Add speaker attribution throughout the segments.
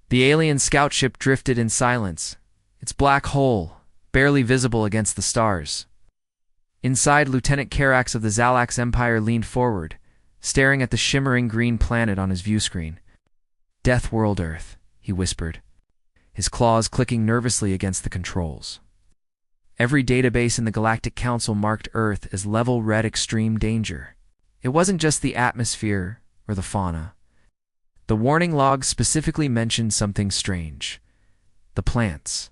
Speaker 1: The alien scout ship drifted in silence, its black hole barely visible against the stars. Inside, Lieutenant Karax of the Zalax Empire leaned forward, staring at the shimmering green planet on his view screen. "Deathworld Earth," he whispered, his claws clicking nervously against the controls. Every database in the Galactic Council marked Earth as level red extreme danger. It wasn't just the atmosphere or the fauna. The warning logs specifically mentioned something strange: the plants.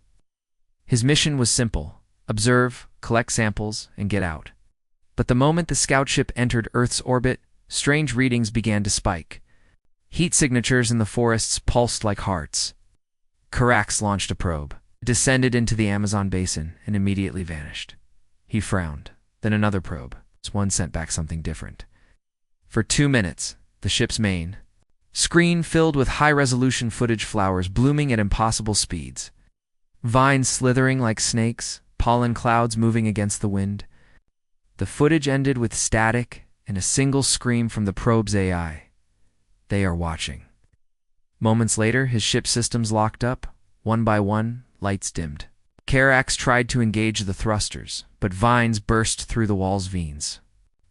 Speaker 1: His mission was simple: observe, collect samples, and get out. But the moment the scout ship entered Earth's orbit, strange readings began to spike. Heat signatures in the forests pulsed like hearts. Karax launched a probe. It descended into the Amazon basin and immediately vanished. He frowned. Then another probe. One sent back something different. For 2 minutes, the ship's main screen filled with high-resolution footage, flowers blooming at impossible speeds, vines slithering like snakes, pollen clouds moving against the wind. The footage ended with static and a single scream from the probe's AI. "They are watching." Moments later, his ship systems locked up. One by one, lights dimmed. Karax tried to engage the thrusters, but vines burst through the wall's veins.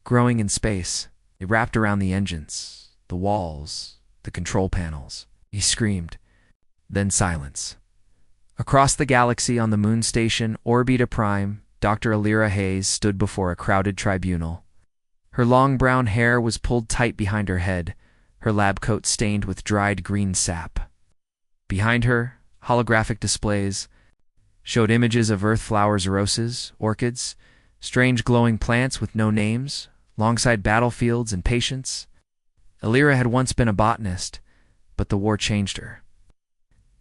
Speaker 1: Growing in space, they wrapped around the engines, the walls, the control panels. He screamed. Then silence. Across the galaxy on the moon station Orbita Prime, Dr. Alira Hayes stood before a crowded tribunal. Her long brown hair was pulled tight behind her head, her lab coat stained with dried green sap. Behind her, holographic displays showed images of earth flowers, roses, orchids, strange glowing plants with no names, alongside battlefields and patients. Alira had once been a botanist, but the war changed her.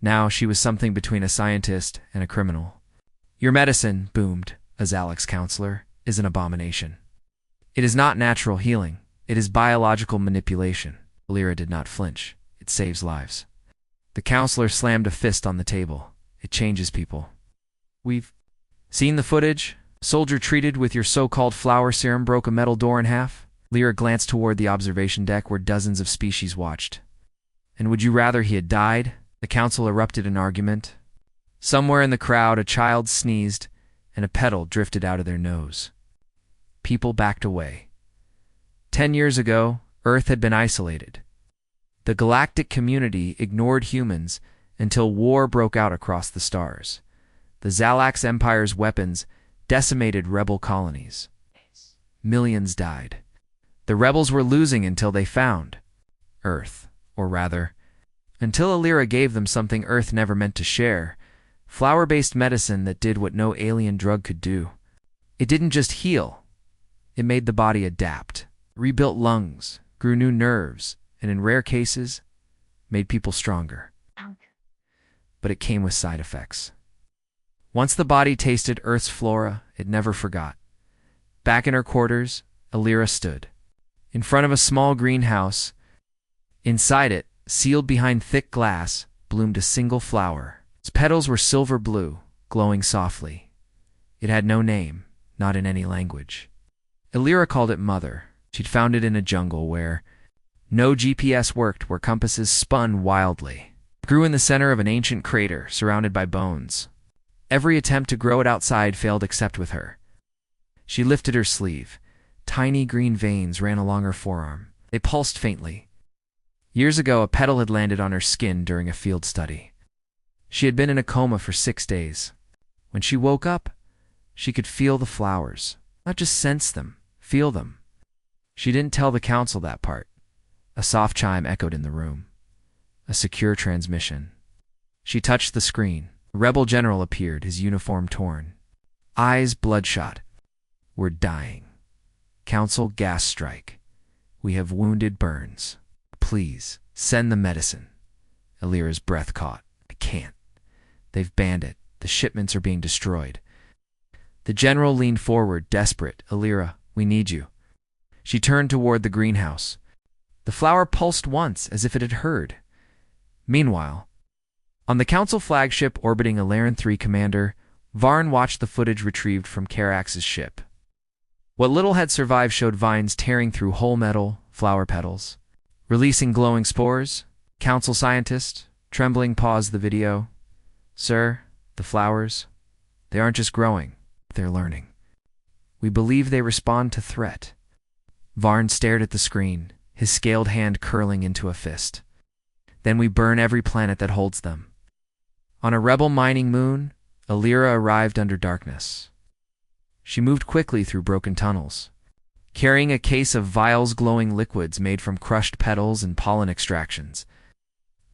Speaker 1: Now she was something between a scientist and a criminal. "Your medicine," boomed a Zalax counselor, "is an abomination. It is not natural healing. It is biological manipulation." Alira did not flinch. "It saves lives." The counselor slammed a fist on the table. "It changes people. We've seen the footage. A soldier treated with your so-called flower serum broke a metal door in half." Lyra glanced toward the observation deck where dozens of species watched. "And would you rather he had died?" The council erupted in argument. Somewhere in the crowd, a child sneezed, and a petal drifted out of their nose. People backed away. 10 years ago, Earth had been isolated. The galactic community ignored humans until war broke out across the stars. The Zalax Empire's weapons decimated rebel colonies. Millions died. The rebels were losing until they found Earth, or rather, until Alira gave them something Earth never meant to share: flower-based medicine that did what no alien drug could do. It didn't just heal. It made the body adapt, rebuilt lungs, grew new nerves, and in rare cases, made people stronger. But it came with side effects. Once the body tasted Earth's flora, it never forgot. Back in her quarters, Alira stood. In front of a small greenhouse. Inside it, sealed behind thick glass, bloomed a single flower. Its petals were silver blue, glowing softly. It had no name, not in any language. Alira called it Mother. She'd found it in a jungle where no GPS worked, where compasses spun wildly. It grew in the center of an ancient crater, surrounded by bones. Every attempt to grow it outside failed except with her. She lifted her sleeve. Tiny green veins ran along her forearm. They pulsed faintly. Years ago, a petal had landed on her skin during a field study. She had been in a coma for 6 days. When she woke up, she could feel the flowers. Not just sense them, feel them. She didn't tell the council that part. A soft chime echoed in the room. A secure transmission. She touched the screen. A rebel general appeared, his uniform torn. Eyes bloodshot. "We're dying. Council gas strike. We have wounded Burns. Please, send the medicine." Alira's breath caught. "I can't. They've banned it. The shipments are being destroyed." The general leaned forward, desperate. "Alira, we need you." She turned toward the greenhouse. The flower pulsed once, as if it had heard. Meanwhile, on the council flagship orbiting Alaran 3 Commander, Varn watched the footage retrieved from Karax's ship. What little had survived showed vines tearing through whole metal, flower petals, releasing glowing spores. Council scientist, Trembling paused the video. Sir, the flowers, they aren't just growing, they're learning. We believe they respond to threat. Varn stared at the screen, his scaled hand curling into a fist. Then we burn every planet that holds them. On a rebel mining moon, Illyra arrived under darkness. She moved quickly through broken tunnels, carrying a case of vials glowing liquids made from crushed petals and pollen extractions.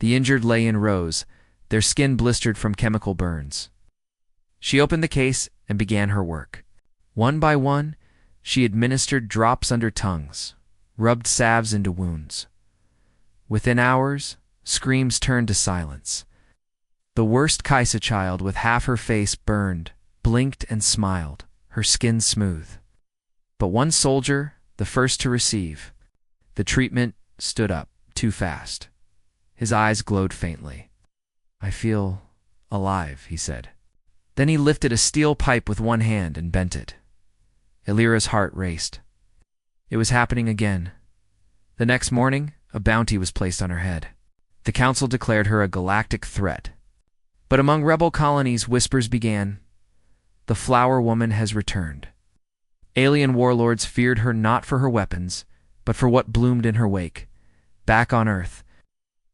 Speaker 1: The injured lay in rows, their skin blistered from chemical burns. She opened the case and began her work. One by one, she administered drops under tongues, rubbed salves into wounds. Within hours, screams turned to silence. The worst Kaisa child, with half her face burned, blinked and smiled, her skin smooth. But one soldier, the first to receive the treatment, stood up, too fast. His eyes glowed faintly. I feel alive, he said. Then he lifted a steel pipe with one hand and bent it. Illyra's heart raced. It was happening again. The next morning, a bounty was placed on her head. The council declared her a galactic threat. But among rebel colonies, whispers began. The flower woman has returned. Alien warlords feared her not for her weapons, but for what bloomed in her wake. Back on Earth,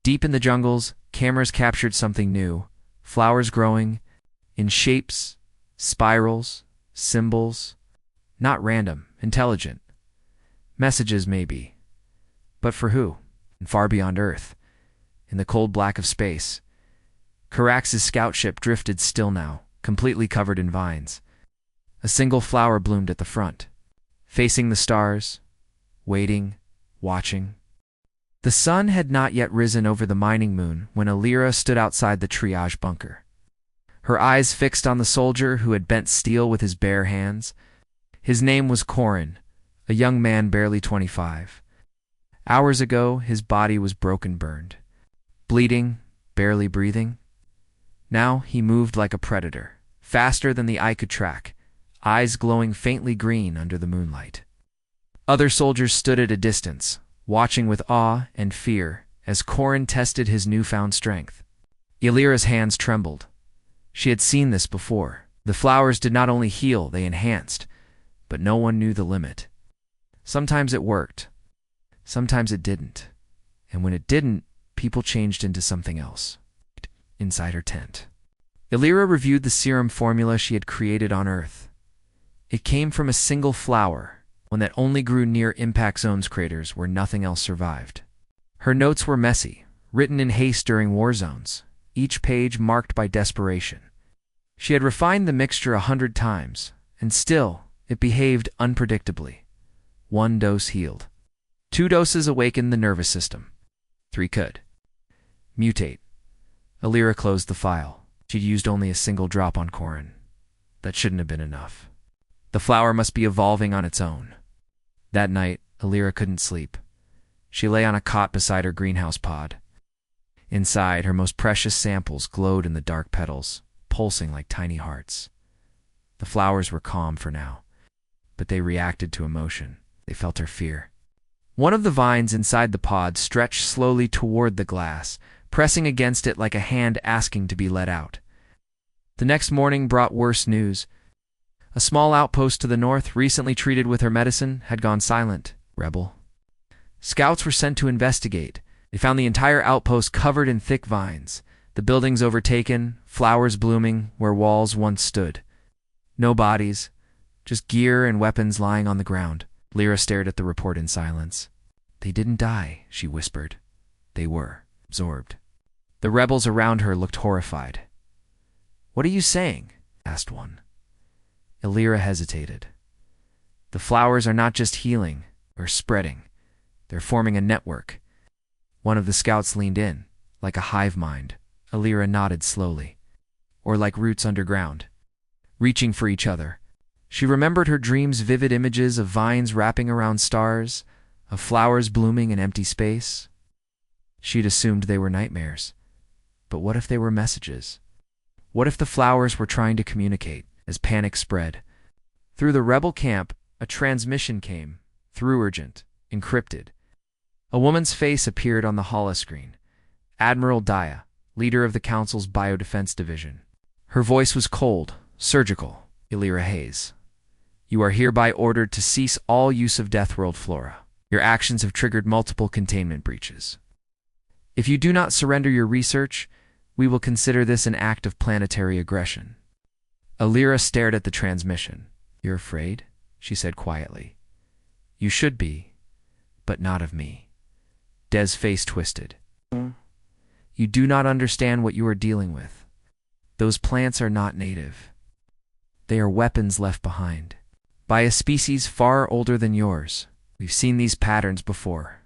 Speaker 1: deep in the jungles, cameras captured something new. Flowers growing, in shapes, spirals, symbols. Not random, intelligent. Messages, maybe. But for who? And far beyond Earth, in the cold black of space, Carax's scout ship drifted still now, completely covered in vines. A single flower bloomed at the front, facing the stars, waiting, watching. The sun had not yet risen over the mining moon when Illyra stood outside the triage bunker. Her eyes fixed on the soldier who had bent steel with his bare hands. His name was Corin, a young man barely 25. Hours ago, his body was broken, burned, bleeding, barely breathing. Now he moved like a predator, faster than the eye could track, eyes glowing faintly green under the moonlight. Other soldiers stood at a distance, watching with awe and fear as Corin tested his newfound strength. Illyra's hands trembled. She had seen this before. The flowers did not only heal, they enhanced, but no one knew the limit. Sometimes it worked, sometimes it didn't, and when it didn't, people changed into something else. Inside her tent, Illyra reviewed the serum formula she had created on Earth. It came from a single flower, one that only grew near impact zones craters where nothing else survived. Her notes were messy, written in haste during war zones, each page marked by desperation. She had refined the mixture 100 times, and still it behaved unpredictably. 1 dose healed. 2 doses awakened the nervous system. 3 could mutate. Illyra closed the file. She'd used only a single drop on Corin. That shouldn't have been enough. The flower must be evolving on its own. That night, Illyra couldn't sleep. She lay on a cot beside her greenhouse pod. Inside, her most precious samples glowed in the dark petals, pulsing like tiny hearts. The flowers were calm for now, but they reacted to emotion. They felt her fear. One of the vines inside the pod stretched slowly toward the glass, pressing against it like a hand asking to be let out. The next morning brought worse news. A small outpost to the north, recently treated with her medicine, had gone silent. Rebel. Scouts were sent to investigate. They found the entire outpost covered in thick vines, the buildings overtaken, flowers blooming where walls once stood. No bodies, just gear and weapons lying on the ground. Lyra stared at the report in silence. They didn't die, she whispered. They were absorbed. The rebels around her looked horrified. What are you saying? Asked one. Illyra hesitated. The flowers are not just healing or spreading. They're forming a network. One of the scouts leaned in, like a hive mind. Illyra nodded slowly. Or like roots underground, reaching for each other. She remembered her dreams' vivid images of vines wrapping around stars, of flowers blooming in empty space. She'd assumed they were nightmares. But what if they were messages? What if the flowers were trying to communicate? As panic spread through the rebel camp, a transmission came, through urgent, encrypted. A woman's face appeared on the holoscreen. Admiral Daya, leader of the Council's Biodefense Division. Her voice was cold, surgical. Illyra Hayes, you are hereby ordered to cease all use of Deathworld flora. Your actions have triggered multiple containment breaches. If you do not surrender your research, we will consider this an act of planetary aggression. Illyra stared at the transmission. You're afraid? She said quietly. You should be, but not of me. Des' face twisted. You do not understand what you are dealing with. Those plants are not native. They are weapons left behind by a species far older than yours. We've seen these patterns before.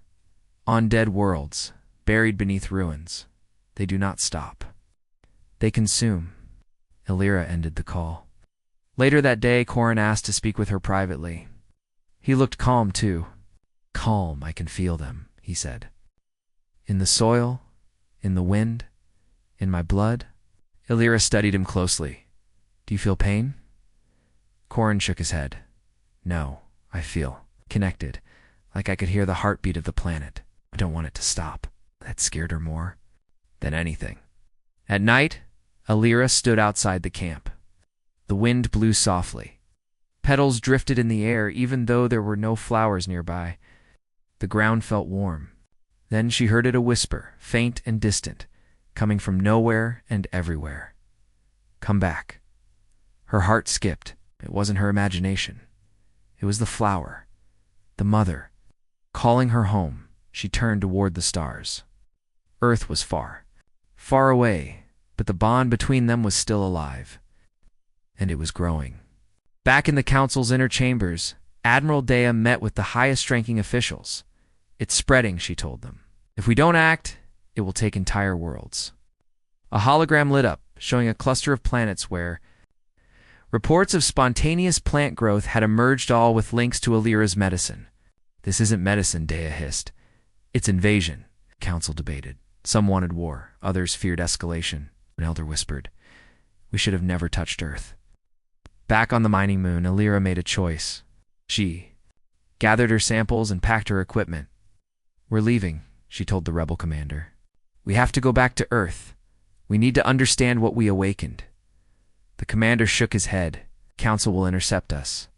Speaker 1: On dead worlds, buried beneath ruins. They do not stop. They consume. Illyra ended the call. Later that day, Corin asked to speak with her privately. He looked calm, too. Calm, I can feel them, he said. In the soil, in the wind, in my blood. Illyra studied him closely. Do you feel pain? Corin shook his head. No, I feel connected, like I could hear the heartbeat of the planet. I don't want it to stop. That scared her more than anything. At night, Illyra stood outside the camp. The wind blew softly. Petals drifted in the air even though there were no flowers nearby. The ground felt warm. Then she heard a whisper, faint and distant, coming from nowhere and everywhere. Come back. Her heart skipped. It wasn't her imagination. It was the flower, the mother. Calling her home, she turned toward the stars. Earth was far, far away, but the bond between them was still alive. And it was growing. Back in the Council's inner chambers, Admiral Dea met with the highest-ranking officials. It's spreading, she told them. If we don't act, it will take entire worlds. A hologram lit up, showing a cluster of planets where reports of spontaneous plant growth had emerged, all with links to Illyra's medicine. This isn't medicine, Dea hissed. It's invasion, the Council debated. Some wanted war, others feared escalation. An elder whispered, we should have never touched Earth. Back on the mining moon, Illyra made a choice. She gathered her samples and packed her equipment. We're leaving, she told the rebel commander. We have to go back to Earth. We need to understand what we awakened. The commander shook his head. Council will intercept us.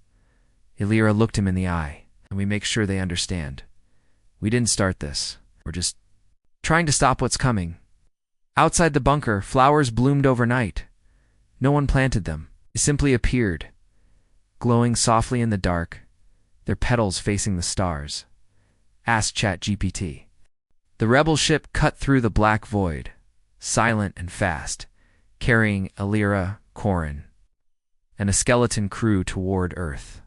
Speaker 1: Illyra looked him in the eye, and we make sure they understand. We didn't start this. We're just trying to stop what's coming. Outside the bunker, flowers bloomed overnight. No one planted them. They simply appeared, glowing softly in the dark, their petals facing the stars. Asked ChatGPT. The rebel ship cut through the black void, silent and fast, carrying Illyra, Corin, and a skeleton crew toward Earth.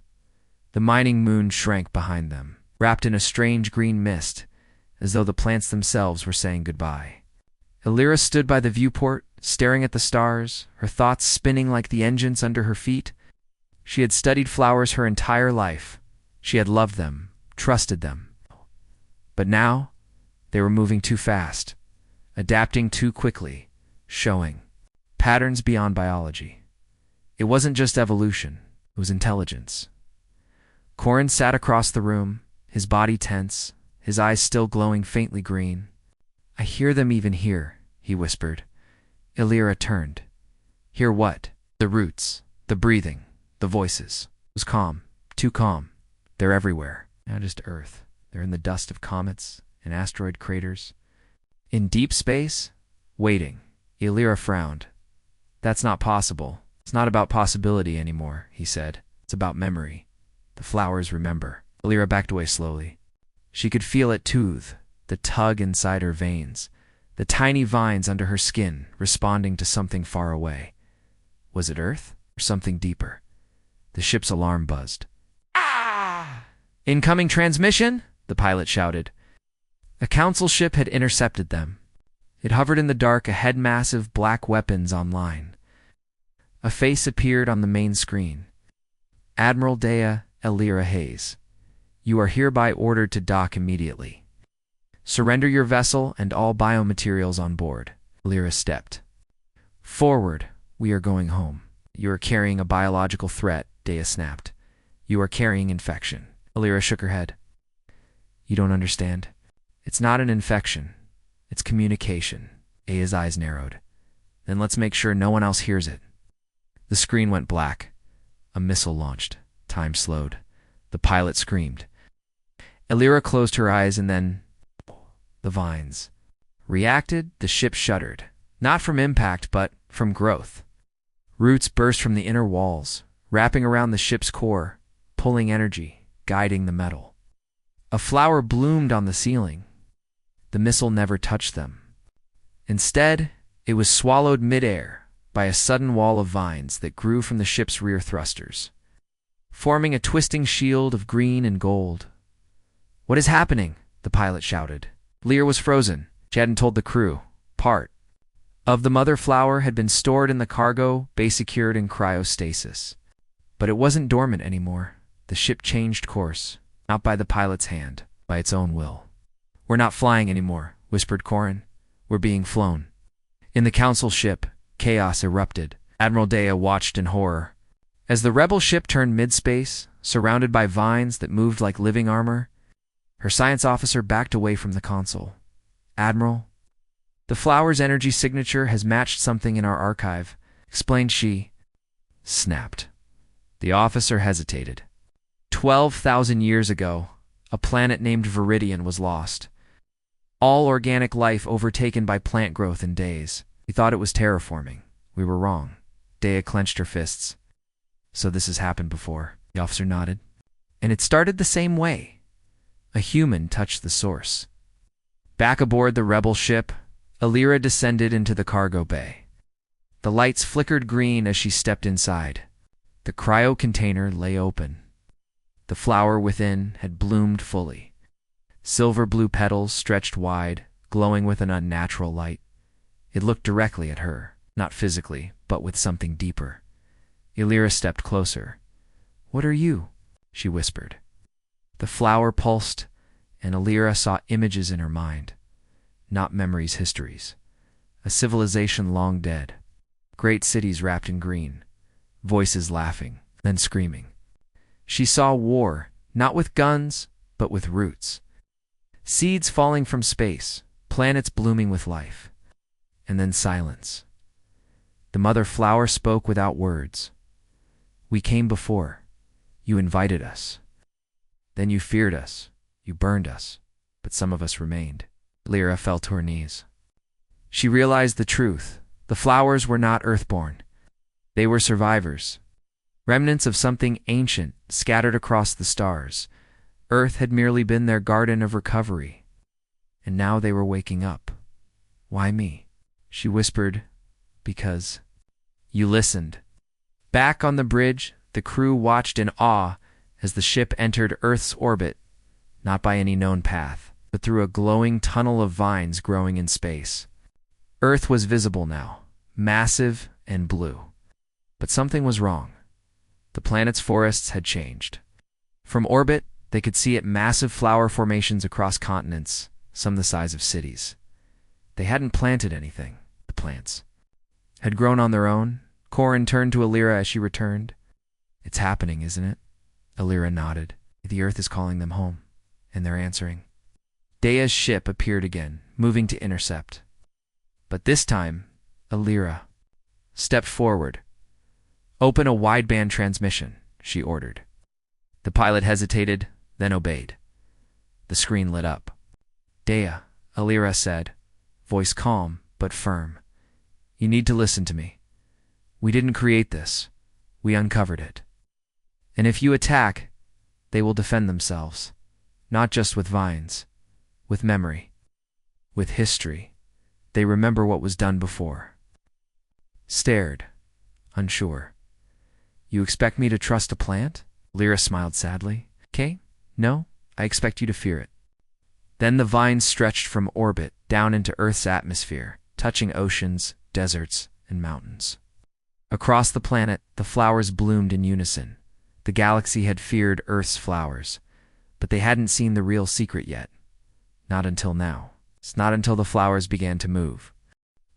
Speaker 1: The mining moon shrank behind them, wrapped in a strange green mist, as though the plants themselves were saying goodbye. Illyra stood by the viewport, staring at the stars, her thoughts spinning like the engines under her feet. She had studied flowers her entire life. She had loved them, trusted them. But now, they were moving too fast, adapting too quickly, showing patterns beyond biology. It wasn't just evolution, it was intelligence. Corin sat across the room, his body tense, his eyes still glowing faintly green. I hear them even here, he whispered. Illyra turned. Hear what? The roots, the breathing, the voices. It was calm, too calm. They're everywhere, not just Earth. They're in the dust of comets and asteroid craters. In deep space, waiting. Illyra frowned. That's not possible. It's not about possibility anymore, he said. It's about memory. The flowers remember. Illyra backed away slowly. She could feel it too, the tug inside her veins, the tiny vines under her skin responding to something far away. Was it Earth or something deeper? The ship's alarm buzzed. Ah! Incoming transmission, the pilot shouted. A council ship had intercepted them. It hovered in the dark ahead, massive black weapons online. A face appeared on the main screen. Admiral Dea Illyra Hayes. You are hereby ordered to dock immediately. Surrender your vessel and all biomaterials on board. Illyra stepped forward. We are going home. You are carrying a biological threat, Dea snapped. You are carrying infection. Illyra shook her head. You don't understand. It's not an infection. It's communication. Aya's eyes narrowed. Then let's make sure no one else hears it. The screen went black. A missile launched. Time slowed. The pilot screamed. Elira closed her eyes and then... the vines reacted. The ship shuddered. Not from impact, but from growth. Roots burst from the inner walls, wrapping around the ship's core, pulling energy, guiding the metal. A flower bloomed on the ceiling. The missile never touched them. Instead, it was swallowed midair by a sudden wall of vines that grew from the ship's rear thrusters, forming a twisting shield of green and gold. "What is happening?" the pilot shouted. Lear was frozen. She hadn't told the crew. Part of the mother flower had been stored in the cargo bay, secured in cryostasis. But it wasn't dormant anymore. The ship changed course, not by the pilot's hand, by its own will. "We're not flying anymore," whispered Corin. "We're being flown." In the council ship, chaos erupted. Admiral Dea watched in horror. As the rebel ship turned mid-space, surrounded by vines that moved like living armor, her science officer backed away from the console. "Admiral, the flower's energy signature has matched something in our archive," explained she. Snapped. The officer hesitated. 12,000 years ago, a planet named Viridian was lost. All organic life overtaken by plant growth in days. We thought it was terraforming. We were wrong. Dea clenched her fists. "So this has happened before." The officer nodded. "And it started the same way. A human touched the source." Back aboard the rebel ship, Elira descended into the cargo bay. The lights flickered green as she stepped inside. The cryo container lay open. The flower within had bloomed fully. Silver-blue petals stretched wide, glowing with an unnatural light. It looked directly at her, not physically, but with something deeper. Elira stepped closer. "What are you?" she whispered. The flower pulsed, and Elira saw images in her mind. Not memories, histories. A civilization long dead. Great cities wrapped in green. Voices laughing, then screaming. She saw war, not with guns, but with roots. Seeds falling from space, planets blooming with life. And then silence. The mother flower spoke without words. "We came before. You invited us. Then you feared us. You burned us. But some of us remained." Lyra fell to her knees. She realized the truth. The flowers were not earthborn. They were survivors. Remnants of something ancient scattered across the stars. Earth had merely been their garden of recovery. And now they were waking up. "Why me?" she whispered. "Because you listened." Back on the bridge, the crew watched in awe as the ship entered Earth's orbit, not by any known path, but through a glowing tunnel of vines growing in space. Earth was visible now, massive and blue. But something was wrong. The planet's forests had changed. From orbit, they could see at massive flower formations across continents, some the size of cities. They hadn't planted anything, the plants. Had grown on their own. Corin turned to Elira as she returned. "It's happening, isn't it?" Elira nodded. "The Earth is calling them home, and they're answering." Dea's ship appeared again, moving to intercept. But this time, Elira stepped forward. "Open a wideband transmission," she ordered. The pilot hesitated, then obeyed. The screen lit up. "Dea," Elira said, voice calm but firm. "You need to listen to me. We didn't create this. We uncovered it. And if you attack, they will defend themselves, not just with vines, with memory, with history. They remember what was done before." Stared, unsure. "You expect me to trust a plant?" Lyra smiled sadly. "Okay, no, I expect you to fear it." Then the vines stretched from orbit down into Earth's atmosphere, touching oceans, deserts, and mountains. Across the planet, the flowers bloomed in unison. The galaxy had feared Earth's flowers, but they hadn't seen the real secret yet. Not until now. It's not until the flowers began to move.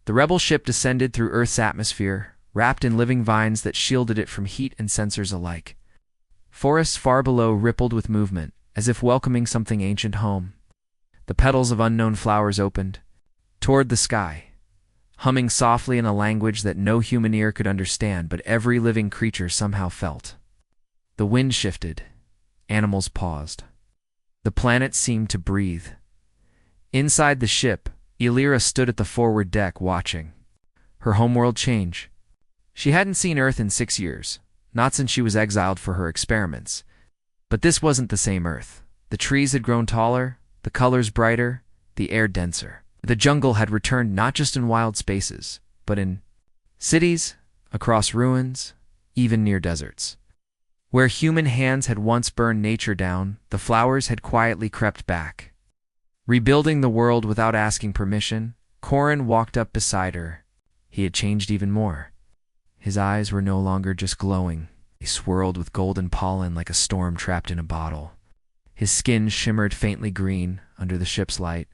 Speaker 1: The rebel ship descended through Earth's atmosphere, wrapped in living vines that shielded it from heat and sensors alike. Forests far below rippled with movement, as if welcoming something ancient home. The petals of unknown flowers opened toward the sky, humming softly in a language that no human ear could understand, but every living creature somehow felt. The wind shifted. Animals paused. The planet seemed to breathe. Inside the ship, Elira stood at the forward deck watching. Her homeworld change. She hadn't seen Earth in 6 years, not since she was exiled for her experiments. But this wasn't the same Earth. The trees had grown taller, the colors brighter, the air denser. The jungle had returned not just in wild spaces, but in cities, across ruins, even near deserts. Where human hands had once burned nature down, the flowers had quietly crept back. Rebuilding the world without asking permission, Corin walked up beside her. He had changed even more. His eyes were no longer just glowing. They swirled with golden pollen like a storm trapped in a bottle. His skin shimmered faintly green under the ship's light,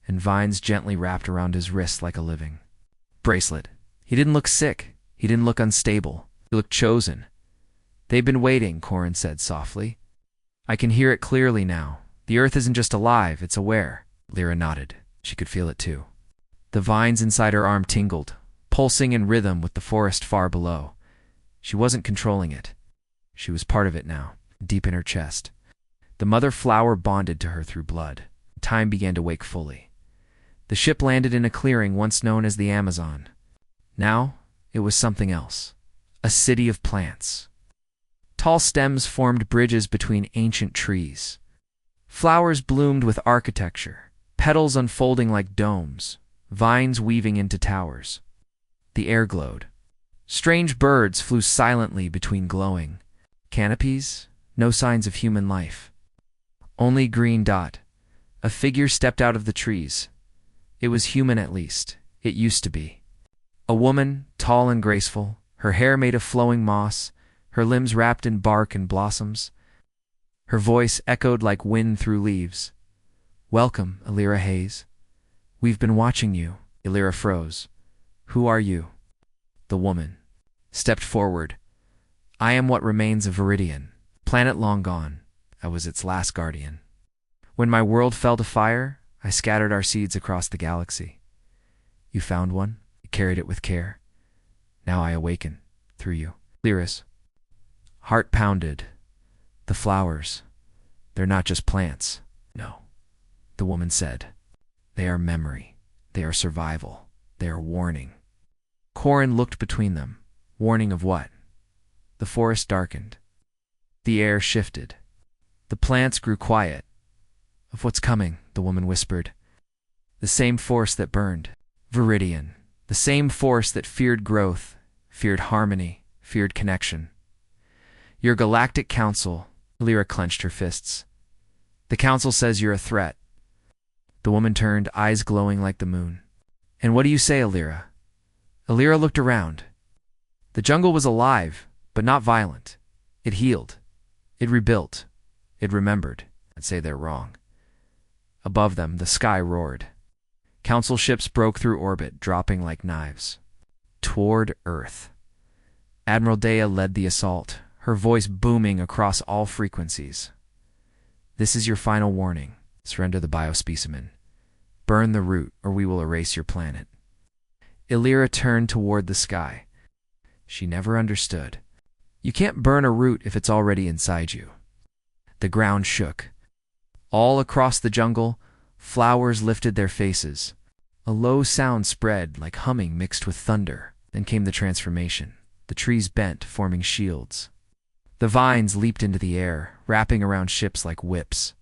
Speaker 1: and vines gently wrapped around his wrists like a living bracelet. He didn't look sick. He didn't look unstable. He looked chosen. "They've been waiting," Corin said softly. "I can hear it clearly now. The Earth isn't just alive, it's aware." Lyra nodded. She could feel it too. The vines inside her arm tingled, pulsing in rhythm with the forest far below. She wasn't controlling it. She was part of it now, deep in her chest. The mother flower bonded to her through blood. Time began to wake fully. The ship landed in a clearing once known as the Amazon. Now, it was something else. A city of plants. Tall stems formed bridges between ancient trees. Flowers bloomed with architecture, petals unfolding like domes, vines weaving into towers. The air glowed. Strange birds flew silently between glowing canopies, no signs of human life. Only green dot. A figure stepped out of the trees. It was human at least. It used to be. A woman, tall and graceful, her hair made of flowing moss, her limbs wrapped in bark and blossoms. Her voice echoed like wind through leaves. "Welcome, Elira Hayes. We've been watching you." Elira froze. "Who are you?" The woman stepped forward. "I am what remains of Viridian, planet long gone. I was its last guardian. When my world fell to fire, I scattered our seeds across the galaxy. You found one, you carried it with care. Now I awaken, through you." Lyra's heart pounded. "The flowers, they're not just plants." "No," the woman said. "They are memory. They are survival. They are warning." Corin looked between them. Warning of what? The forest darkened. The air shifted. The plants grew quiet. "Of what's coming," the woman whispered. "The same force that burned. Viridian. The same force that feared growth, feared harmony, feared connection. Your galactic council," Lyra clenched her fists. "The council says you're a threat." The woman turned, eyes glowing like the moon. "And what do you say, Elira?" Elira looked around. The jungle was alive, but not violent. It healed. It rebuilt. It remembered. I'd say they're wrong. Above them, the sky roared. Council ships broke through orbit, dropping like knives. Toward Earth. Admiral Dea led the assault, her voice booming across all frequencies. "This is your final warning. Surrender the biospecimen. Burn the root, or we will erase your planet." Elira turned toward the sky. She never understood. You can't burn a root if it's already inside you. The ground shook. All across the jungle, flowers lifted their faces. A low sound spread like humming mixed with thunder. Then came the transformation. The trees bent, forming shields. The vines leaped into the air, wrapping around ships like whips.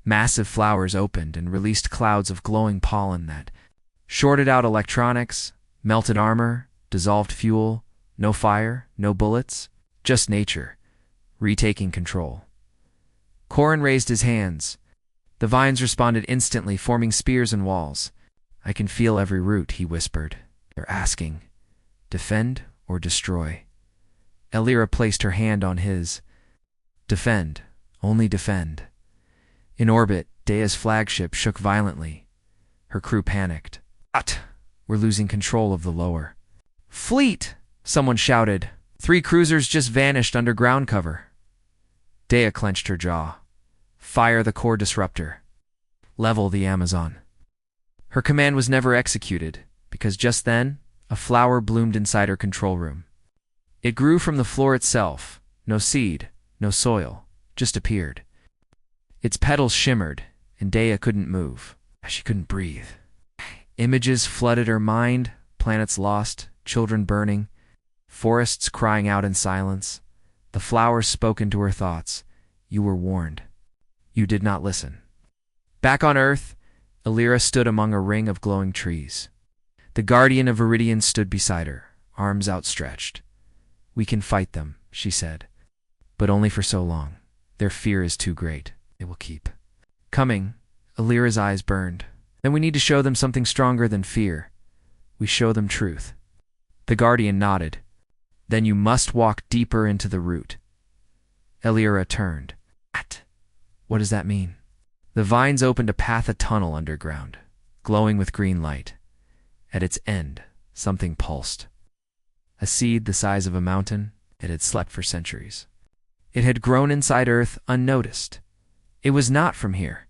Speaker 1: Massive flowers opened and released clouds of glowing pollen that shorted out electronics, melted armor, dissolved fuel, no fire, no bullets, just nature, retaking control. Corin raised his hands. The vines responded instantly, forming spears and walls. "I can feel every root," he whispered. "They're asking, defend or destroy." Elira placed her hand on his. "Defend, only defend." In orbit, Dea's flagship shook violently. Her crew panicked. "We're losing control of the lower fleet," someone shouted. 3 cruisers just vanished under ground cover. Dea clenched her jaw. "Fire the core disruptor. Level the Amazon." Her command was never executed, because just then, a flower bloomed inside her control room. It grew from the floor itself, no seed, no soil, just appeared. Its petals shimmered, and Dea couldn't move. She couldn't breathe. Images flooded her mind, planets lost, children burning, forests crying out in silence. The flowers spoke into her thoughts. You were warned. You did not listen. Back on Earth, Illyra stood among a ring of glowing trees. The guardian of Viridian stood beside her, arms outstretched. We can fight them, she said, but only for so long. Their fear is too great. They will keep coming. Illyra's eyes burned. Then we need to show them something stronger than fear. We show them truth. The guardian nodded. Then you must walk deeper into the root. Illyra turned. What does that mean? The vines opened a path, a tunnel underground, glowing with green light. At its end, something pulsed. A seed the size of a mountain. It had slept for centuries. It had grown inside Earth unnoticed. It was not from here.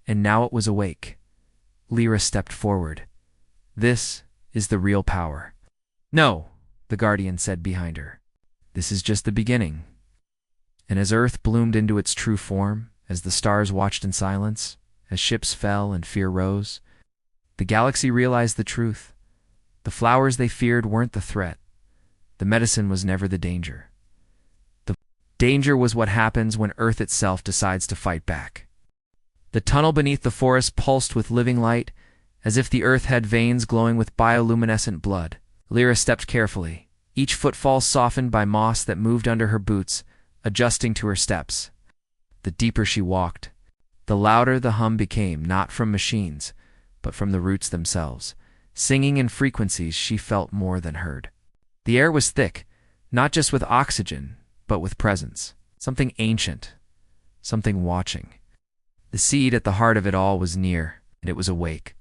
Speaker 1: And now it was awake. Lyra stepped forward. This is the real power. No, the guardian said behind her. This is just the beginning. And as Earth bloomed into its true form, as the stars watched in silence, as ships fell and fear rose, the galaxy realized the truth. The flowers they feared weren't the threat. The medicine was never the danger. The danger was what happens when Earth itself decides to fight back. The tunnel beneath the forest pulsed with living light, as if the Earth had veins glowing with bioluminescent blood. Lyra stepped carefully, each footfall softened by moss that moved under her boots, adjusting to her steps. The deeper she walked, the louder the hum became, not from machines, but from the roots themselves, singing in frequencies she felt more than heard. The air was thick, not just with oxygen, but with presence, something ancient, something watching. The seed at the heart of it all was near, and it was awake.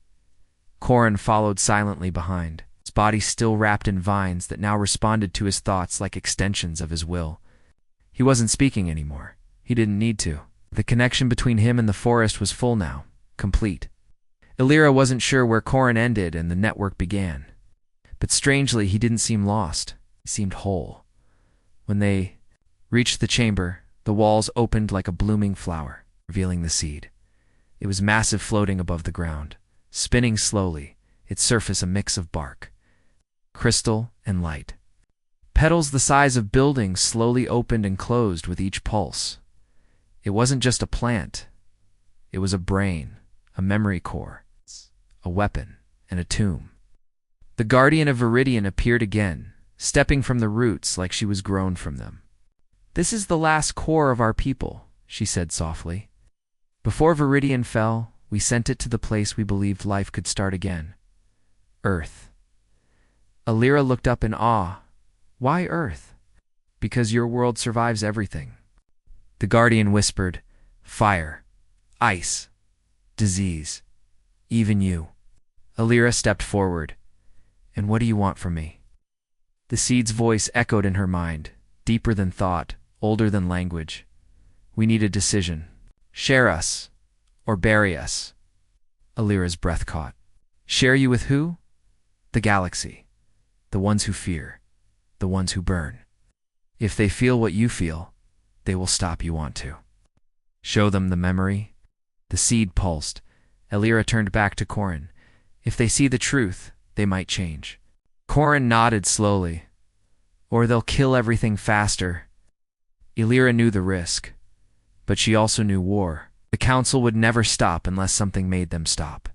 Speaker 1: Corin followed silently behind, his body still wrapped in vines that now responded to his thoughts like extensions of his will. He wasn't speaking anymore. He didn't need to. The connection between him and the forest was full now, complete. Illyra wasn't sure where Corin ended and the network began. But strangely, he didn't seem lost. He seemed whole. When they reached the chamber, the walls opened like a blooming flower, revealing the seed. It was massive, floating above the ground, spinning slowly, its surface a mix of bark, crystal, and light. Petals the size of buildings slowly opened and closed with each pulse. It wasn't just a plant. It was a brain, a memory core, a weapon, and a tomb. The guardian of Viridian appeared again, stepping from the roots like she was grown from them. This is the last core of our people, she said softly. Before Viridian fell, we sent it to the place we believed life could start again. Earth. Illyra looked up in awe. Why Earth? Because your world survives everything. The guardian whispered, fire, ice, disease, even you. Illyra stepped forward. And what do you want from me? The seed's voice echoed in her mind, deeper than thought, older than language. We need a decision. Share us, or bury us. Illyra's breath caught. Share you with who? The galaxy. The ones who fear. The ones who burn. If they feel what you feel, they will stop you want to. Show them the memory. The seed pulsed. Illyra turned back to Corin. If they see the truth, they might change. Corin nodded slowly. Or they'll kill everything faster. Illyra knew the risk, but she also knew war. The council would never stop unless something made them stop.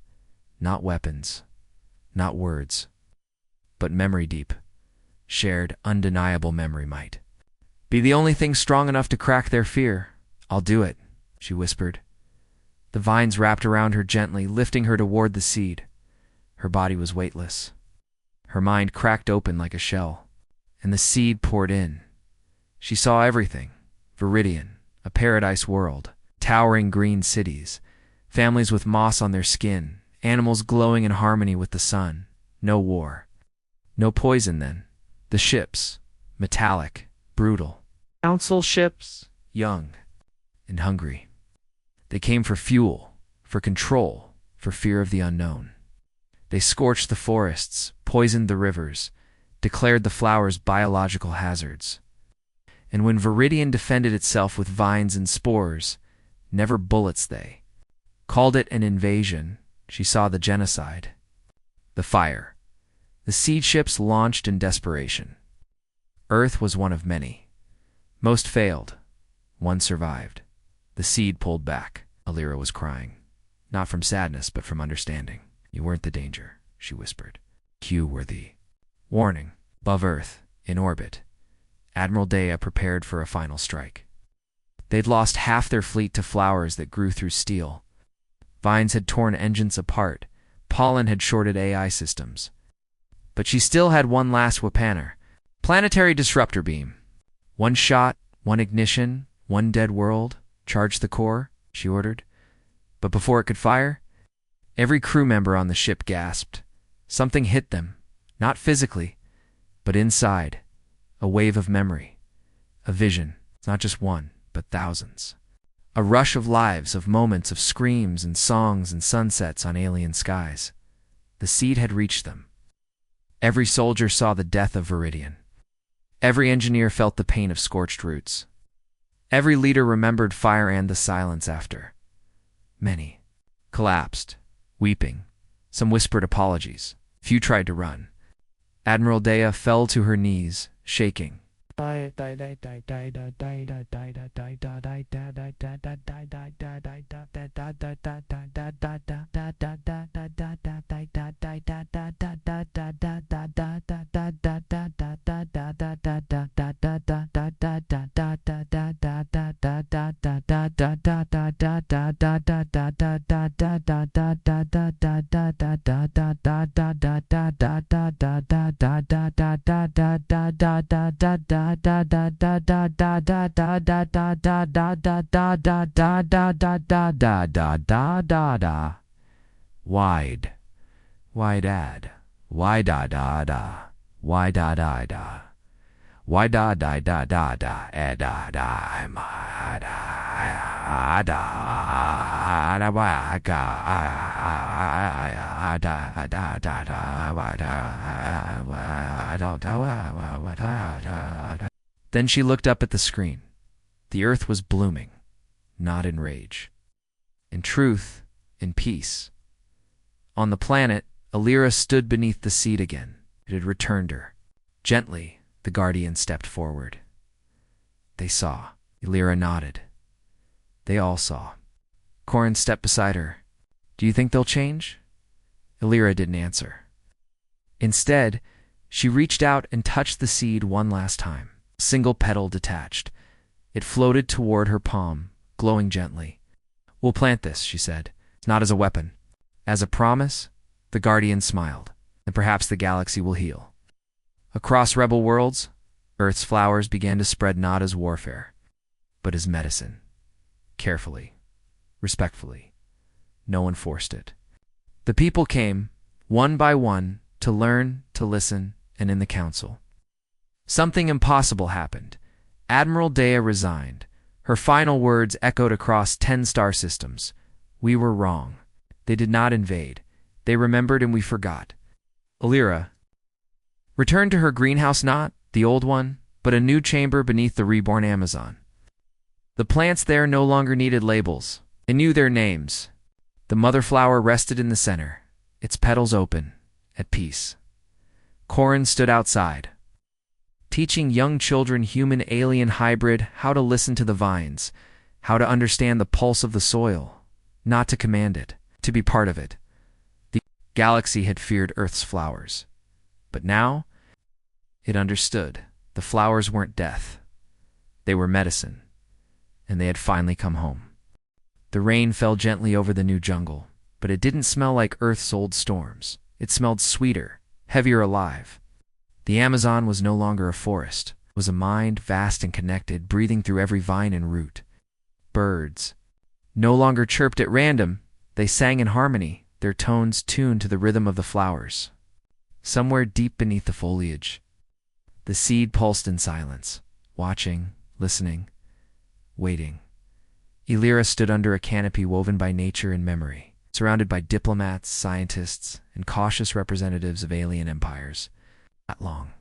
Speaker 1: Not weapons, not words, but memory deep. Shared, undeniable memory might be the only thing strong enough to crack their fear. I'll do it, she whispered. The vines wrapped around her gently, lifting her toward the seed. Her body was weightless. Her mind cracked open like a shell, and the seed poured in. She saw everything. Viridian, a paradise world, towering green cities, families with moss on their skin, animals glowing in harmony with the sun. No war. No poison then. The ships, metallic, brutal. Council ships, young and hungry. They came for fuel, for control, for fear of the unknown. They scorched the forests, poisoned the rivers, declared the flowers biological hazards. And when Viridian defended itself with vines and spores, never bullets they called it an invasion, she saw the genocide. The fire. The seed ships launched in desperation. Earth was one of many. Most failed. One survived. The seed pulled back. Alira was crying. Not from sadness, but from understanding. You weren't the danger, she whispered. You were the warning. Above Earth, in orbit, Admiral Dea prepared for a final strike. They'd lost half their fleet to flowers that grew through steel. Vines had torn engines apart. Pollen had shorted AI systems. But she still had one last weaponer. Planetary disruptor beam. One shot, one ignition, one dead world. Charge the core, she ordered. But before it could fire, every crew member on the ship gasped. Something hit them, not physically, but inside. A wave of memory. A vision, not just one, but thousands. A rush of lives, of moments, of screams and songs and sunsets on alien skies. The seed had reached them. Every soldier saw the death of Viridian. Every engineer felt the pain of scorched roots. Every leader remembered fire and the silence after. Many collapsed, weeping. Some whispered apologies. Few tried to run. Admiral Dea fell to her knees, shaking. Wide. Wide-ad. Why-da-da-da. Why-da-da-da. Why-da-da-da-da-da. Then she looked up at the screen. The Earth was blooming, not in rage. In truth, in peace. On the planet, Alira stood beneath the seed again. It had returned her. Gently, the Guardian stepped forward. They saw. Alira nodded. They all saw. Corin stepped beside her. Do you think they'll change? Alira didn't answer. Instead, she reached out and touched the seed one last time. A single petal detached. It floated toward her palm, glowing gently. We'll plant this, she said. Not as a weapon. As a promise, the Guardian smiled. And perhaps the galaxy will heal. Across rebel worlds, Earth's flowers began to spread not as warfare, but as medicine. Carefully, respectfully. No one forced it. The people came, one by one, to learn, to listen, and in the council. Something impossible happened. Admiral Dea resigned. Her final words echoed across 10 star systems. We were wrong. They did not invade. They remembered and we forgot. Alira returned to her greenhouse, not the old one, but a new chamber beneath the reborn Amazon. The plants there no longer needed labels. They knew their names. The mother flower rested in the center, its petals open, at peace. Corin stood outside, teaching young children, human-alien hybrid, how to listen to the vines, how to understand the pulse of the soil, not to command it, to be part of it. The galaxy had feared Earth's flowers. But now, it understood. The flowers weren't death. They were medicine. And they had finally come home. The rain fell gently over the new jungle, but it didn't smell like Earth's old storms. It smelled sweeter, heavier alive. The Amazon was no longer a forest. It was a mind, vast and connected, breathing through every vine and root. Birds no longer chirped at random. They sang in harmony, their tones tuned to the rhythm of the flowers. Somewhere deep beneath the foliage, the seed pulsed in silence, watching, listening, waiting. Alira stood under a canopy woven by nature and memory. surrounded by diplomats, scientists, and cautious representatives of alien empires. Not long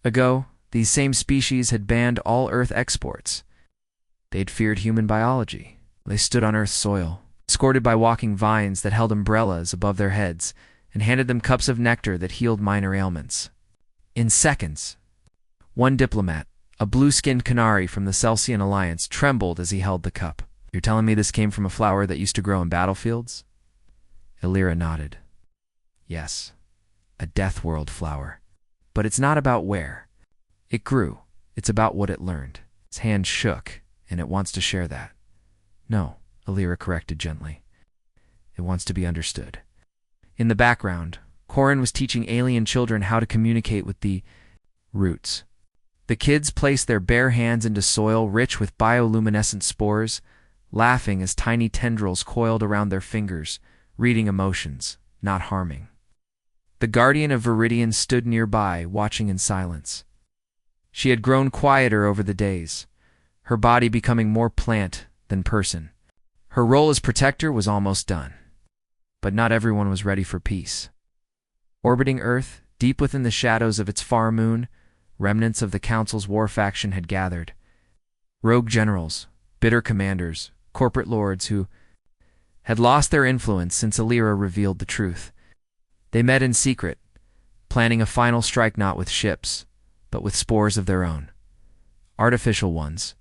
Speaker 1: ago, these same species had banned all Earth exports. They'd feared human biology. They stood on Earth's soil, escorted by walking vines that held umbrellas above their heads and handed them cups of nectar that healed minor ailments. In seconds, one diplomat, a blue-skinned Canary from the Celsian Alliance, trembled as he held the cup. "You're telling me this came from a flower that used to grow in battlefields?" Illyra nodded. "Yes, a Deathworld flower. But it's not about where it grew. It's about what it learned." His hand shook, and it wants to share that. "No," Illyra corrected gently. "It wants to be understood." In the background, Corin was teaching alien children how to communicate with the roots. The kids placed their bare hands into soil rich with bioluminescent spores, laughing as tiny tendrils coiled around their fingers, reading emotions, not harming. The guardian of Viridian stood nearby, watching in silence. She had grown quieter over the days, her body becoming more plant than person. Her role as protector was almost done. But not everyone was ready for peace. Orbiting Earth, deep within the shadows of its far moon, remnants of the Council's war faction had gathered. Rogue generals, bitter commanders, corporate lords who had lost their influence since Illyra revealed the truth. They met in secret, planning a final strike not with ships, but with spores of their own. Artificial ones,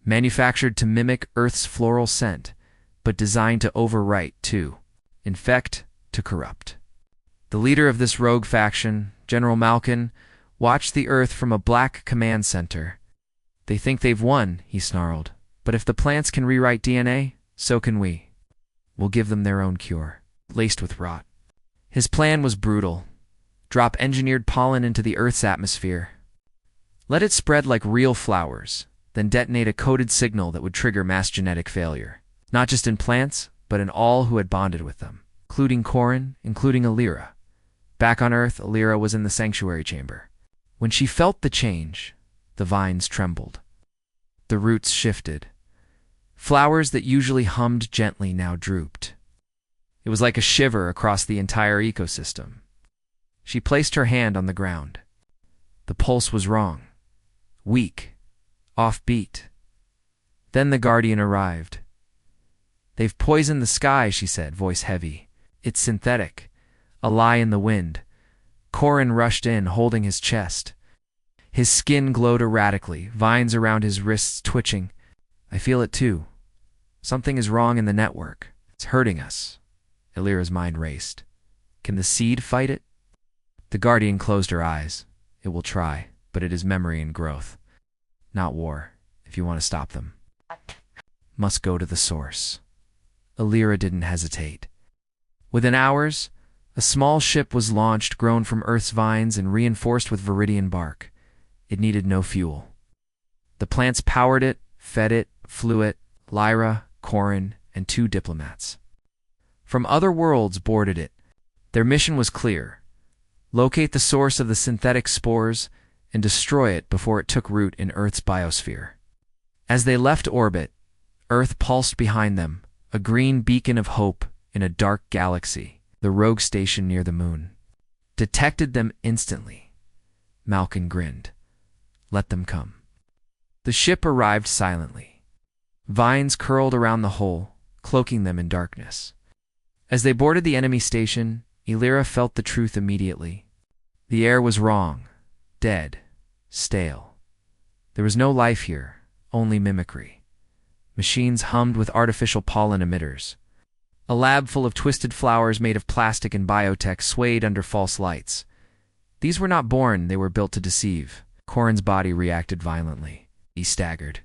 Speaker 1: manufactured to mimic Earth's floral scent, but designed to overwrite, to infect, to corrupt. The leader of this rogue faction, General Malkin, watched the Earth from a black command center. "They think they've won," he snarled. "But if the plants can rewrite DNA, so can we. We'll give them their own cure, laced with rot." His plan was brutal. Drop engineered pollen into the Earth's atmosphere. Let it spread like real flowers, then detonate a coded signal that would trigger mass genetic failure. Not just in plants, but in all who had bonded with them, including Corin, including Illyra. Back on Earth, Illyra was in the sanctuary chamber. When she felt the change, the vines trembled. The roots shifted. Flowers that usually hummed gently now drooped. It was like a shiver across the entire ecosystem. She placed her hand on the ground. The pulse was wrong. Weak. Offbeat. Then the guardian arrived. "They've poisoned the sky," she said, voice heavy. "It's synthetic. A lie in the wind." Corin rushed in, holding his chest. His skin glowed erratically, vines around his wrists twitching. "I feel it too. Something is wrong in the network. It's hurting us." Illyra's mind raced. Can the seed fight it? The guardian closed her eyes. "It will try, but it is memory and growth. Not war, if you want to stop them. Must go to the source." Illyra didn't hesitate. Within hours, a small ship was launched, grown from Earth's vines and reinforced with Viridian bark. It needed no fuel. The plants powered it, fed it, flew it. Lyra, Corin, and 2 diplomats from other worlds boarded it. Their mission was clear: locate the source of the synthetic spores and destroy it before it took root in Earth's biosphere. As they left orbit, Earth pulsed behind them, a green beacon of hope in a dark galaxy. The rogue station near the moon detected them instantly. Malkin grinned. "Let them come." The ship arrived silently. Vines curled around the hull, cloaking them in darkness. As they boarded the enemy station, Illyra felt the truth immediately. The air was wrong, dead, stale. There was no life here, only mimicry. Machines hummed with artificial pollen emitters. A lab full of twisted flowers made of plastic and biotech swayed under false lights. These were not born, they were built to deceive. Corin's body reacted violently. He staggered.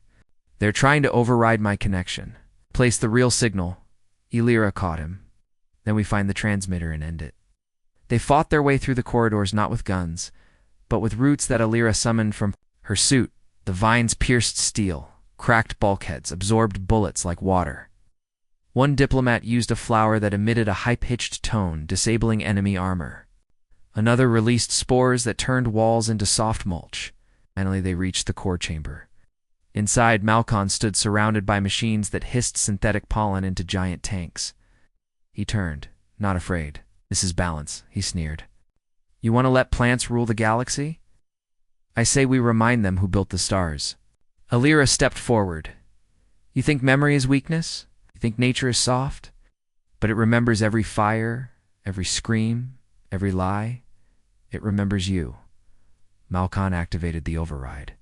Speaker 1: "They're trying to override my connection. Place the real signal." Illyra caught him. "Then we find the transmitter and end it." They fought their way through the corridors not with guns, but with roots that Illyra summoned from her suit. The vines pierced steel, cracked bulkheads, absorbed bullets like water. One diplomat used a flower that emitted a high-pitched tone, disabling enemy armor. Another released spores that turned walls into soft mulch. Finally, they reached the core chamber. Inside, Malkin stood surrounded by machines that hissed synthetic pollen into giant tanks. He turned, not afraid. This is balance, he sneered. You want to let plants rule the galaxy? I say we remind them who built the stars. Alira stepped forward. You think memory is weakness? You think nature is soft? But it remembers every fire, every scream, every lie. It remembers you. Malkan activated the override.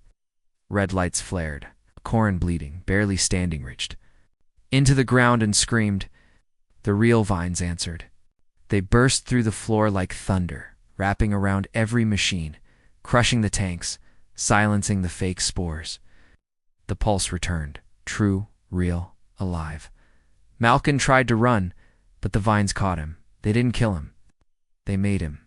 Speaker 1: Red lights flared. Corrin bleeding, barely standing, reached into the ground and screamed. The real vines answered. They burst through the floor like thunder, wrapping around every machine, crushing the tanks, silencing the fake spores. The pulse returned, true, real, alive. Malkan tried to run, but the vines caught him. They didn't kill him. They made him.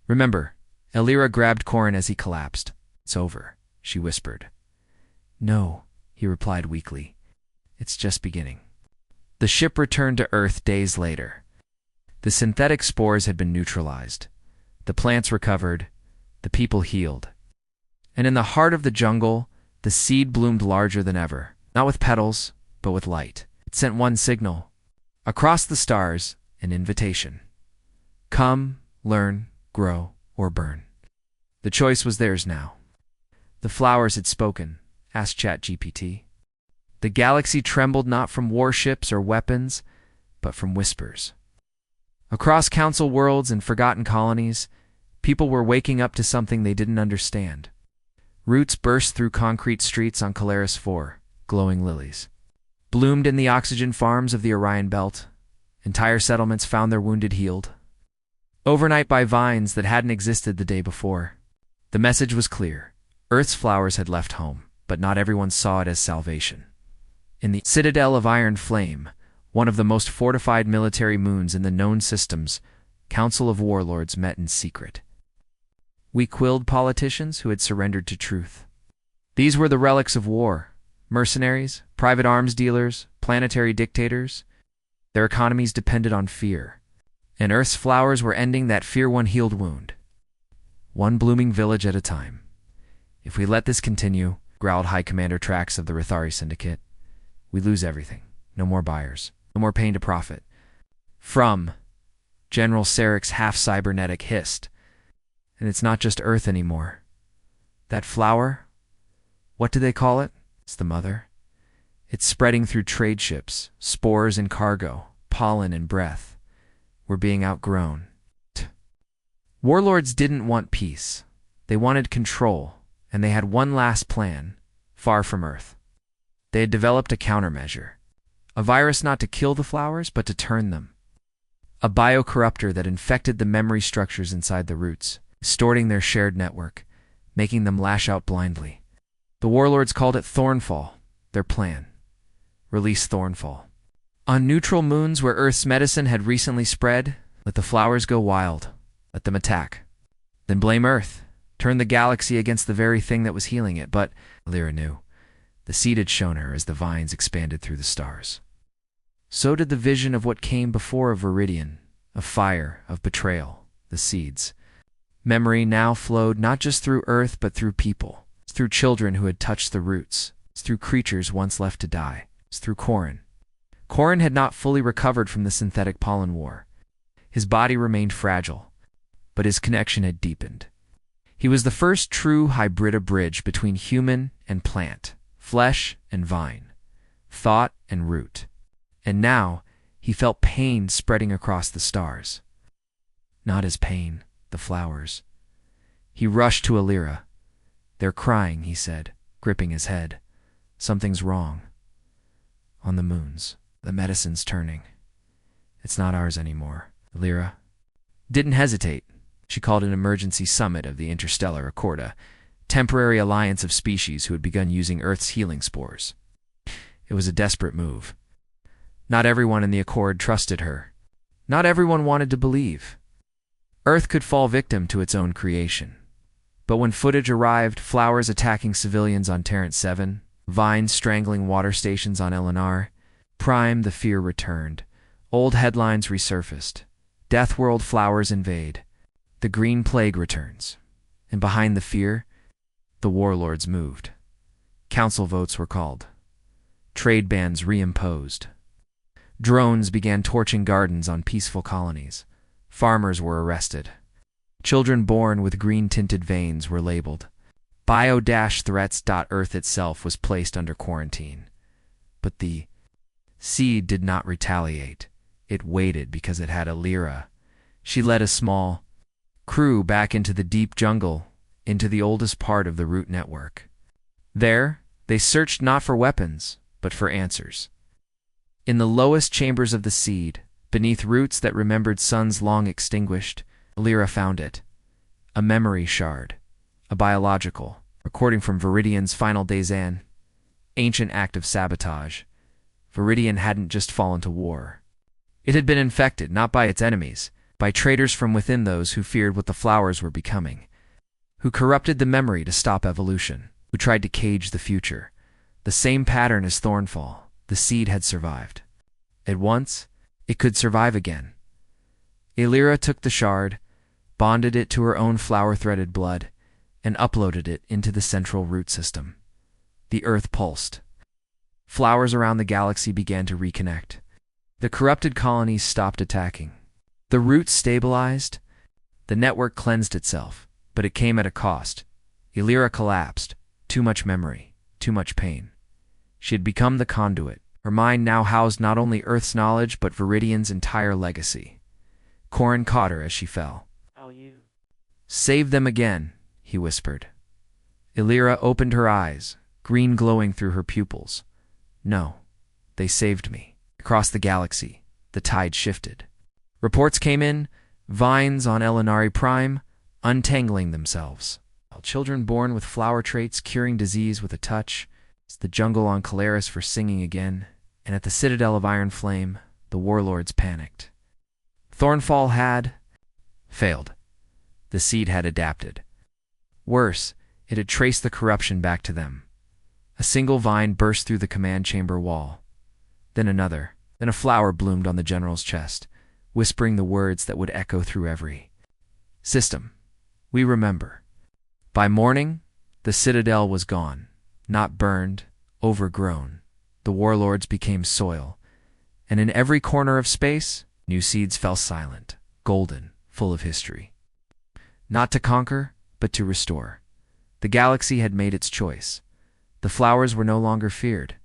Speaker 1: Remember, Alira grabbed Corrin as he collapsed. It's over, she whispered. No, he replied weakly. It's just beginning. The ship returned to Earth days later. The synthetic spores had been neutralized. The plants recovered. The people healed. And in the heart of the jungle, the seed bloomed larger than ever, not with petals, but with light. It sent one signal. Across the stars, an invitation. Come, learn, grow, or burn. The choice was theirs now. The flowers had spoken, asked ChatGPT. The galaxy trembled not from warships or weapons, but from whispers. Across council worlds and forgotten colonies, people were waking up to something they didn't understand. Roots burst through concrete streets on Calaris 4, glowing lilies. Bloomed in the oxygen farms of the Orion Belt. Entire settlements found their wounded healed. Overnight by vines that hadn't existed the day before. The message was clear. Earth's flowers had left home, but not everyone saw it as salvation. In the Citadel of Iron Flame, one of the most fortified military moons in the known systems, Council of Warlords met in secret. Weak-willed politicians who had surrendered to truth. These were the relics of war. Mercenaries, private arms dealers, planetary dictators. Their economies depended on fear. And Earth's flowers were ending that fear-one-healed wound. One blooming village at a time. If we let this continue, growled High Commander Trax of the Rithari Syndicate, we lose everything. No more buyers. No more pain to profit. From General Sarek's half-cybernetic hissed. And it's not just Earth anymore. That flower? What do they call it? It's the mother. It's spreading through trade ships, spores and cargo, pollen and breath. We're being outgrown. Warlords didn't want peace. They wanted control, and they had one last plan, far from Earth. They had developed a countermeasure. A virus not to kill the flowers, but to turn them. A biocorruptor that infected the memory structures inside the roots, distorting their shared network, making them lash out blindly. The warlords called it Thornfall, their plan. Release Thornfall. On neutral moons where Earth's medicine had recently spread, let the flowers go wild. Let them attack. Then blame Earth. Turn the galaxy against the very thing that was healing it. But Alira knew. The seed had shown her as the vines expanded through the stars. So did the vision of what came before of Viridian, of fire, of betrayal, the seeds. Memory now flowed not just through Earth, but through people. Through children who had touched the roots. Through creatures once left to die. Through Corrin. Corrin had not fully recovered from the synthetic pollen war. His body remained fragile, but his connection had deepened. He was the first true hybrida bridge between human and plant, flesh and vine, thought and root. And now he felt pain spreading across the stars. Not his pain, the flowers. He rushed to Alira. They're crying, he said, gripping his head. Something's wrong. On the moons, the medicine's turning. It's not ours anymore. Alira didn't hesitate. She called an emergency summit of the Interstellar Accord, a temporary alliance of species who had begun using Earth's healing spores. It was a desperate move. Not everyone in the Accord trusted her. Not everyone wanted to believe. Earth could fall victim to its own creation. But when footage arrived, flowers attacking civilians on Terrence 7, vines strangling water stations on Elenar, Prime, the fear returned. Old headlines resurfaced. Deathworld flowers invade. The green plague returns. And behind the fear, the warlords moved. Council votes were called. Trade bans reimposed. Drones began torching gardens on peaceful colonies. Farmers were arrested. Children born with green-tinted veins were labeled. Bio-threats. Earth itself was placed under quarantine. But the seed did not retaliate. It waited because it had a Lyra. She led a small crew back into the deep jungle, into the oldest part of the root network. There, they searched not for weapons, but for answers. In the lowest chambers of the seed, beneath roots that remembered suns long extinguished, Lyra found it. A memory shard, a biological, recording from Viridian's final days, an ancient act of sabotage. Viridian hadn't just fallen to war. It had been infected, not by its enemies, by traitors from within, those who feared what the flowers were becoming, who corrupted the memory to stop evolution, who tried to cage the future. The same pattern as Thornfall, the seed had survived. At once, it could survive again. Lyra took the shard, bonded it to her own flower-threaded blood, and uploaded it into the central root system. The Earth pulsed. Flowers around the galaxy began to reconnect. The corrupted colonies stopped attacking. The roots stabilized. The network cleansed itself, but it came at a cost. Lyra collapsed. Too much memory, too much pain. She had become the conduit. Her mind now housed not only Earth's knowledge, but Viridian's entire legacy. Corin caught her as she fell.
Speaker 2: "Oh, you."
Speaker 1: "Save them again," he whispered. Lyra opened her eyes, green glowing through her pupils. "No, they saved me." Across the galaxy, the tide shifted. Reports came in, vines on Elinari Prime, untangling themselves. Children born with flower traits curing disease with a touch. It's the jungle on Calaris for singing again, and at the Citadel of Iron Flame, the warlords panicked. Thornfall had failed. The seed had adapted. Worse, it had traced the corruption back to them. A single vine burst through the command chamber wall. Then another. Then a flower bloomed on the general's chest, whispering the words that would echo through every system. "We remember." By morning, the Citadel was gone. Not burned, overgrown. The warlords became soil. And in every corner of space, new seeds fell silent, golden, full of history. Not to conquer, but to restore. The galaxy had made its choice. The flowers were no longer feared.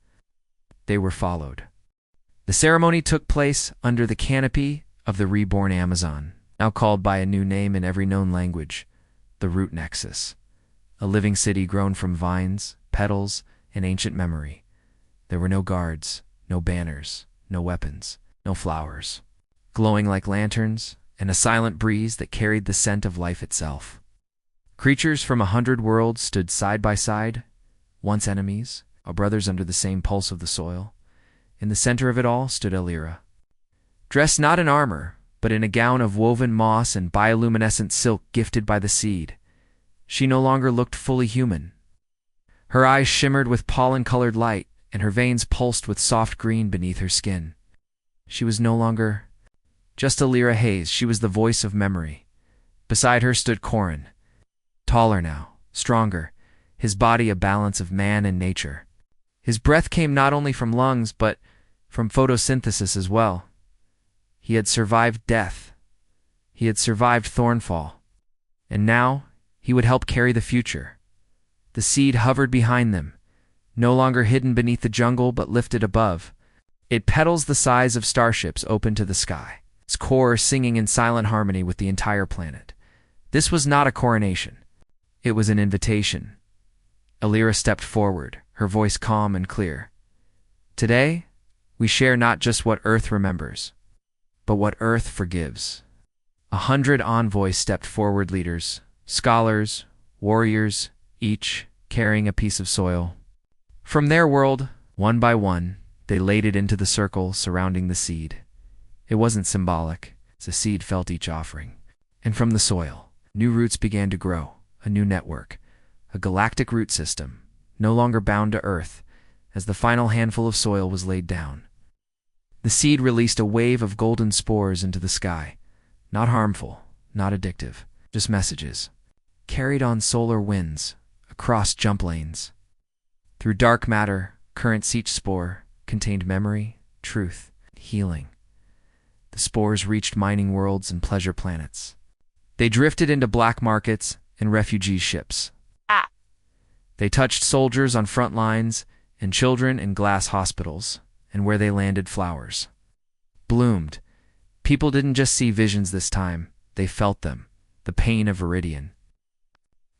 Speaker 1: They were followed. The ceremony took place under the canopy of the reborn Amazon, now called by a new name in every known language, the Root Nexus. A living city grown from vines, petals, and ancient memory. There were no guards, no banners, no weapons, no flowers. Glowing like lanterns, and a silent breeze that carried the scent of life itself. Creatures from 100 worlds stood side by side, once enemies, brothers under the same pulse of the soil. In the center of it all stood Lyra. Dressed not in armor, but in a gown of woven moss and bioluminescent silk gifted by the seed. She no longer looked fully human. Her eyes shimmered with pollen-colored light, and her veins pulsed with soft green beneath her skin. She was no longer just a Lyra Hayes, she was the voice of memory. Beside her stood Corin, taller now, stronger, his body a balance of man and nature. His breath came not only from lungs, but from photosynthesis as well. He had survived death. He had survived Thornfall. And now, he would help carry the future. The seed hovered behind them, no longer hidden beneath the jungle but lifted above. Its petals the size of starships open to the sky, its core singing in silent harmony with the entire planet. This was not a coronation. It was an invitation. Lyra stepped forward, her voice calm and clear. Today, we share not just what Earth remembers, but what Earth forgives. 100 envoys stepped forward, leaders, scholars, warriors, each carrying a piece of soil. From their world, one by one, they laid it into the circle surrounding the seed. It wasn't symbolic. The seed felt each offering. And from the soil, new roots began to grow, a new network, a galactic root system, no longer bound to Earth, as the final handful of soil was laid down. The seed released a wave of golden spores into the sky, not harmful, not addictive, just messages, carried on solar winds, across jump lanes. Through dark matter, currents each spore contained memory, truth, healing. The spores reached mining worlds and pleasure planets. They drifted into black markets and refugee ships. They touched soldiers on front lines and children in glass hospitals, and where they landed, flowers bloomed. People didn't just see visions this time, they felt them. The pain of Viridian,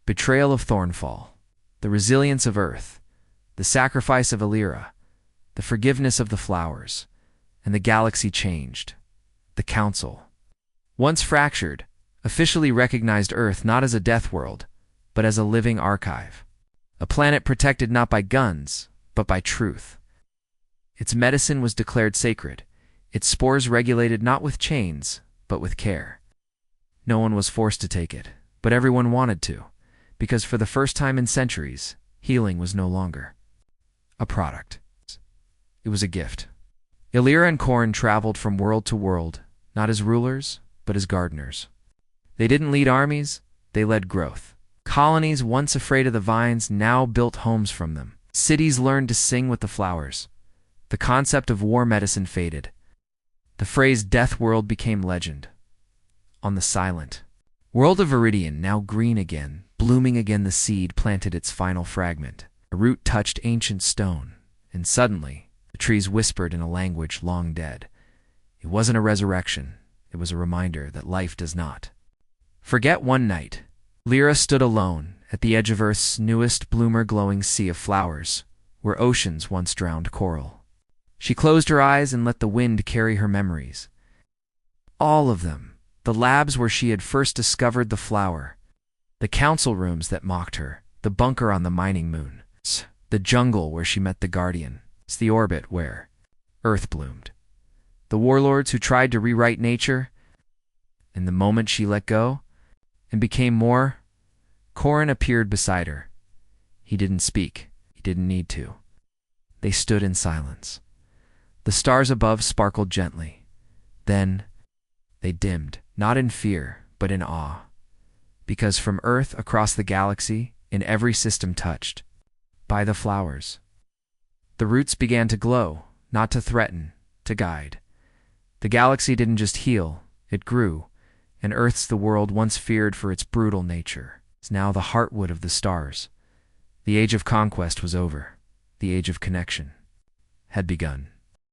Speaker 1: betrayal of Thornfall, the resilience of Earth, the sacrifice of Illyra, the forgiveness of the flowers, and the galaxy changed. The Council, once fractured, officially recognized Earth not as a death world, but as a living archive. A planet protected not by guns, but by truth. Its medicine was declared sacred, its spores regulated not with chains, but with care. No one was forced to take it, but everyone wanted to, because for the first time in centuries, healing was no longer a product. It was a gift. Illyra and Corrin traveled from world to world, not as rulers, but as gardeners. They didn't lead armies, they led growth. Colonies once afraid of the vines now built homes from them. Cities learned to sing with the flowers. The concept of war medicine faded. The phrase Deathworld became legend. On the silent world of Viridian, now green again, blooming again, the seed planted its final fragment. A root touched ancient stone, and suddenly the trees whispered in a language long dead. It wasn't a resurrection, it was a reminder that life does not forget. One night, Lyra stood alone at the edge of Earth's newest bloomer-glowing sea of flowers, where oceans once drowned coral. She closed her eyes and let the wind carry her memories. All of them. The labs where she had first discovered the flower, the council rooms that mocked her, the bunker on the mining moon, the jungle where she met the Guardian, the orbit where Earth bloomed, the warlords who tried to rewrite nature. And the moment she let go and became more, Corrin appeared beside her. He didn't speak. He didn't need to. They stood in silence. The stars above sparkled gently. Then they dimmed, not in fear, but in awe. Because from Earth across the galaxy, in every system touched by the flowers, the roots began to glow, not to threaten, to guide. The galaxy didn't just heal, it grew, and Earth's, the world once feared for its brutal nature, is now the heartwood of the stars. The age of conquest was over. The age of connection had begun.